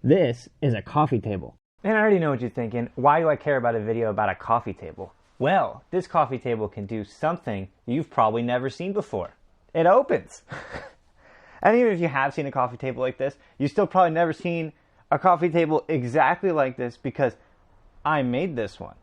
This is a coffee table. And I already know what you're thinking. Why do I care about a video about a coffee table? Well, this coffee table can do something you've probably never seen before. It opens. And even if you have seen a coffee table like this, you still probably never seen a coffee table exactly like this because I made this one.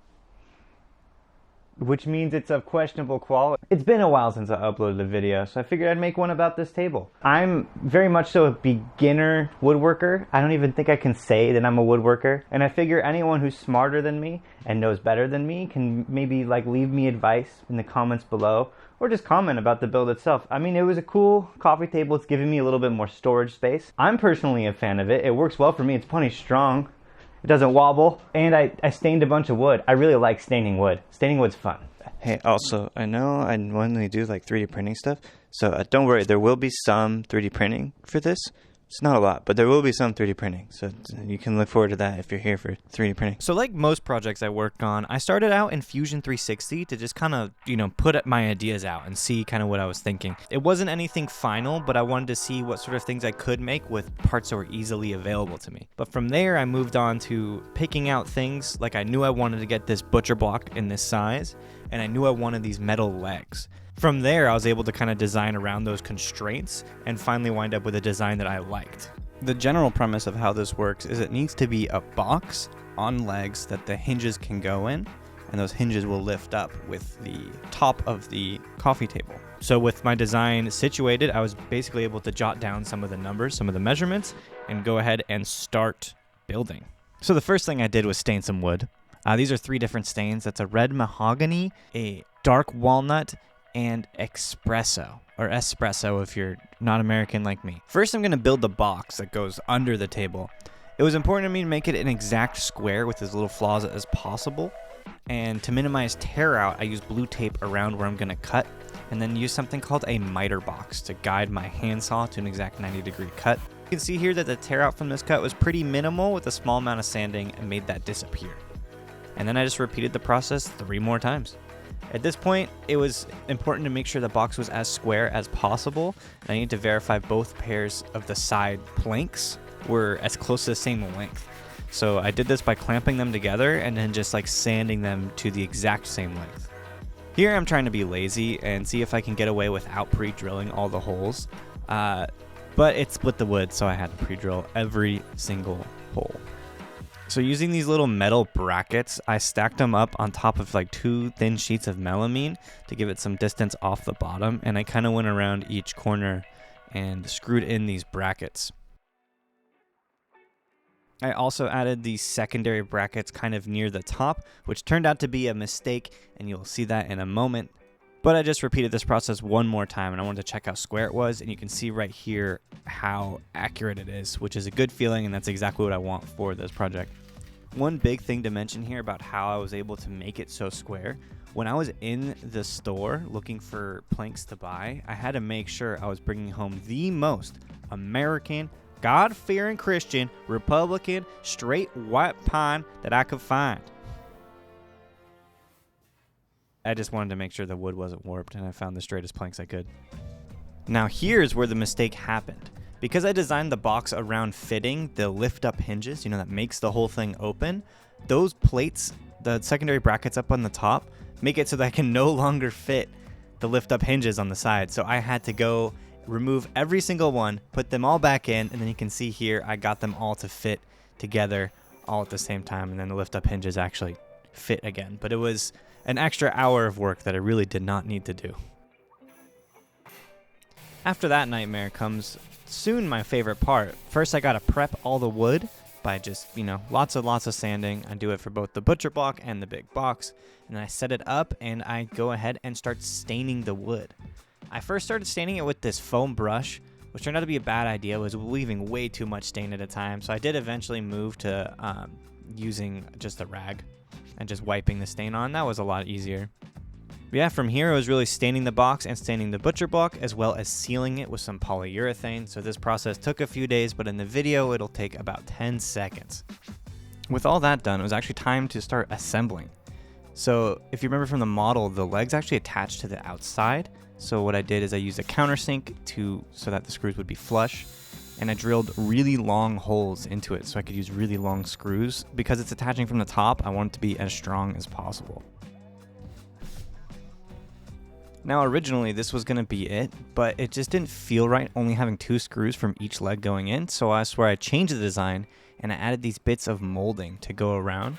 Which means it's of questionable quality. It's been a while since I uploaded a video, so I figured I'd make one about this table. I'm very much so a beginner woodworker. I don't even think I can say that I'm a woodworker. And I figure anyone who's smarter than me and knows better than me can maybe leave me advice in the comments below, or just comment about the build itself. I mean, it was a cool coffee table. It's giving me a little bit more storage space. I'm personally a fan of it. It works well for me. It's plenty strong. It doesn't wobble, and I stained a bunch of wood. I really like staining wood. Staining wood's fun. Hey, also, I know I normally do 3D printing stuff, so don't worry, there will be some 3D printing for this. It's not a lot, but there will be some 3D printing, so you can look forward to that if you're here for 3D printing. So like most projects I worked on, I started out in Fusion 360 to just kind of, put my ideas out and see kind of what I was thinking. It wasn't anything final, but I wanted to see what sort of things I could make with parts that were easily available to me. But from there, I moved on to picking out things. Like I knew I wanted to get this butcher block in this size, and I knew I wanted these metal legs. From there, I was able to kind of design around those constraints and finally wind up with a design that I liked. The general premise of how this works is it needs to be a box on legs that the hinges can go in, and those hinges will lift up with the top of the coffee table. So with my design situated, I was basically able to jot down some of the numbers, some of the measurements, and go ahead and start building. So the first thing I did was stain some wood. These are 3 different stains. That's a red mahogany, a dark walnut, and espresso, or espresso if you're not American like me. First, I'm gonna build the box that goes under the table. It was important to me to make it an exact square with as little flaws as possible. And to minimize tear out, I use blue tape around where I'm gonna cut, and then use something called a miter box to guide my handsaw to an exact 90-degree cut. You can see here that the tear out from this cut was pretty minimal with a small amount of sanding and made that disappear. And then I just repeated the process 3 more times. At this point, it was important to make sure the box was as square as possible, and I need to verify both pairs of the side planks were as close to the same length. So I did this by clamping them together and then just sanding them to the exact same length. Here I'm trying to be lazy and see if I can get away without pre-drilling all the holes, but it split the wood, so I had to pre-drill every single hole. So using these little metal brackets, I stacked them up on top of 2 thin sheets of melamine to give it some distance off the bottom, and I kind of went around each corner and screwed in these brackets. I also added these secondary brackets kind of near the top, which turned out to be a mistake, and you'll see that in a moment. But I just repeated this process 1 more time, and I wanted to check how square it was, and you can see right here how accurate it is, which is a good feeling, and that's exactly what I want for this project. One big thing to mention here about how I was able to make it so square, when I was in the store looking for planks to buy, I had to make sure I was bringing home the most American, God-fearing Christian, Republican, straight white pine that I could find. I just wanted to make sure the wood wasn't warped, and I found the straightest planks I could. Now here's where the mistake happened. Because I designed the box around fitting the lift-up hinges, that makes the whole thing open, those plates, the secondary brackets up on the top, make it so that I can no longer fit the lift-up hinges on the side. So I had to go remove every single one, put them all back in, and then you can see here I got them all to fit together all at the same time, and then the lift-up hinges actually fit again. But it was an extra hour of work that I really did not need to do. After that nightmare comes soon my favorite part. First, I gotta prep all the wood by just, lots of sanding. I do it for both the butcher block and the big box. And then I set it up and I go ahead and start staining the wood. I first started staining it with this foam brush, which turned out to be a bad idea. It was leaving way too much stain at a time. So I did eventually move to using just a rag and just wiping the stain on. That was a lot easier. Yeah, from here I was really staining the box and staining the butcher block, as well as sealing it with some polyurethane. So this process took a few days, but in the video it'll take about 10 seconds. With all that done, it was actually time to start assembling. So if you remember from the model, the legs actually attached to the outside. So what I did is I used a countersink so that the screws would be flush. and I drilled really long holes into it so I could use really long screws. Because it's attaching from the top, I want it to be as strong as possible. Now originally this was going to be it, but it just didn't feel right only having 2 screws from each leg going in, so I swear I changed the design and I added these bits of molding to go around.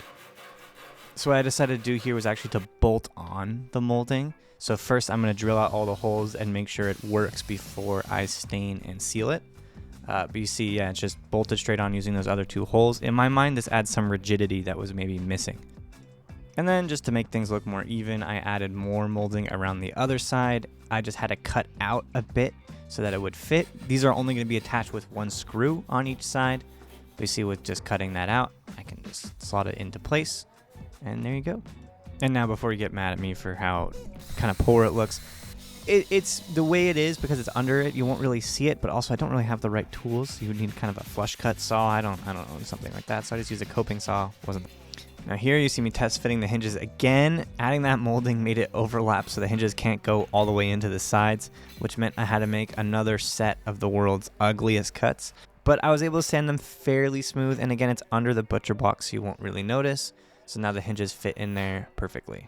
So what I decided to do here was actually to bolt on the molding. So first I'm going to drill out all the holes and make sure it works before I stain and seal it. But you see, yeah, it's just bolted straight on using those other 2 holes. In my mind, this adds some rigidity that was maybe missing. And then just to make things look more even, I added more molding around the other side. I just had to cut out a bit so that it would fit. These are only going to be attached with 1 screw on each side. But you see, with just cutting that out, I can just slot it into place. And there you go. And now before you get mad at me for how kind of poor it looks, it's the way it is because it's under it. You won't really see it, but also I don't really have the right tools. You would need kind of a flush cut saw. I don't know, something like that. So I just used a coping saw. Now here you see me test fitting the hinges again. Adding that molding made it overlap so the hinges can't go all the way into the sides, which meant I had to make another set of the world's ugliest cuts. But I was able to sand them fairly smooth, and again, it's under the butcher block so you won't really notice. So now the hinges fit in there perfectly.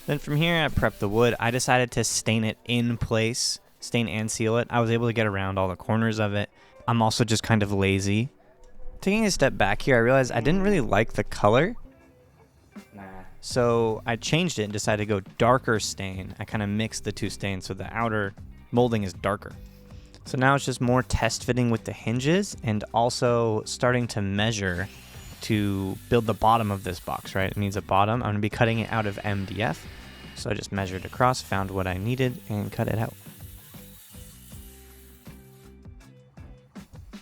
Then from here, I prepped the wood. I decided to stain it in place, stain and seal it. I was able to get around all the corners of it. I'm also just kind of lazy. Taking a step back here, I realized I didn't really like the color. So I changed it and decided to go darker stain. I kind of mixed the 2 stains so the outer molding is darker. So now it's just more test fitting with the hinges and also starting to measure to build the bottom of this box, right? It needs a bottom. I'm going to be cutting it out of MDF. So I just measured across, found what I needed, and cut it out.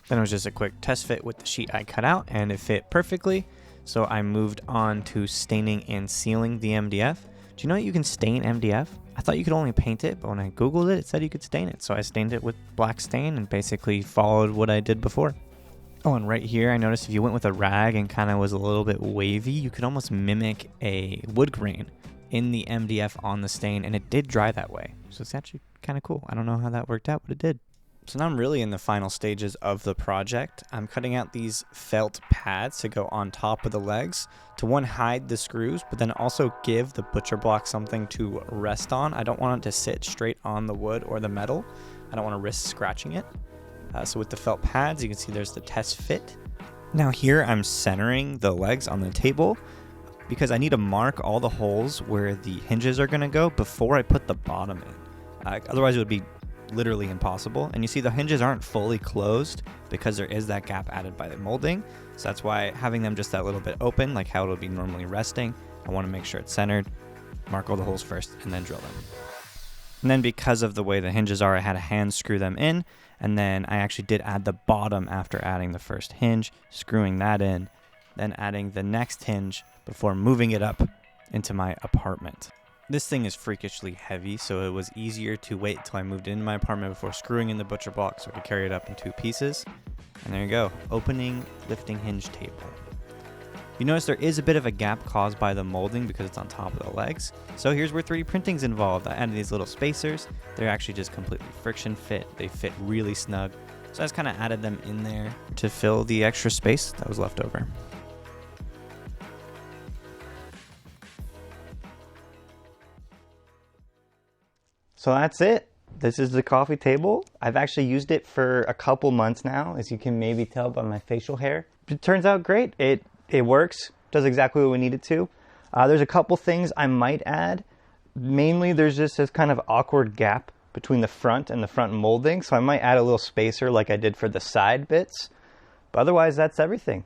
Then it was just a quick test fit with the sheet I cut out, and it fit perfectly. So I moved on to staining and sealing the MDF. Do you know that you can stain MDF? I thought you could only paint it, but when I Googled it, it said you could stain it. So I stained it with black stain and basically followed what I did before. Oh, and right here, I noticed if you went with a rag and kind of was a little bit wavy, you could almost mimic a wood grain in the MDF on the stain, and it did dry that way. So it's actually kind of cool. I don't know how that worked out, but it did. So now I'm really in the final stages of the project. I'm cutting out these felt pads to go on top of the legs to hide the screws, but then also give the butcher block something to rest on. I don't want it to sit straight on the wood or the metal. I don't want to risk scratching it. So with the felt pads, you can see there's the test fit. Now here I'm centering the legs on the table because I need to mark all the holes where the hinges are going to go before I put the bottom in. Otherwise it would be literally impossible. And you see the hinges aren't fully closed because there is that gap added by the molding. So that's why having them just that little bit open, like how it would be normally resting, I want to make sure it's centered, mark all the holes first, and then drill them. And then because of the way the hinges are, I had to hand screw them in. And then I actually did add the bottom after adding the first hinge, screwing that in, then adding the next hinge before moving it up into my apartment. This thing is freakishly heavy, so it was easier to wait until I moved into my apartment before screwing in the butcher block so I could carry it up in 2 pieces. And there you go, opening lifting hinge table. You notice there is a bit of a gap caused by the molding because it's on top of the legs. So here's where 3D printing's involved. I added these little spacers. They're actually just completely friction fit. They fit really snug. So I just kind of added them in there to fill the extra space that was left over. So that's it. This is the coffee table. I've actually used it for a couple months now, as you can maybe tell by my facial hair. It turns out great. It works, does exactly what we need it to. There's a couple things I might add. Mainly there's just this kind of awkward gap between the front and the front molding, so I might add a little spacer like I did for the side bits. But otherwise, that's everything.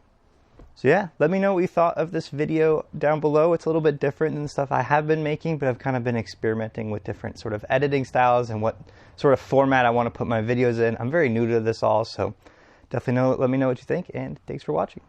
So yeah, let me know what you thought of this video down below. It's a little bit different than the stuff I have been making, but I've kind of been experimenting with different sort of editing styles and what sort of format I want to put my videos in. I'm very new to this all, so definitely let me know what you think, and thanks for watching.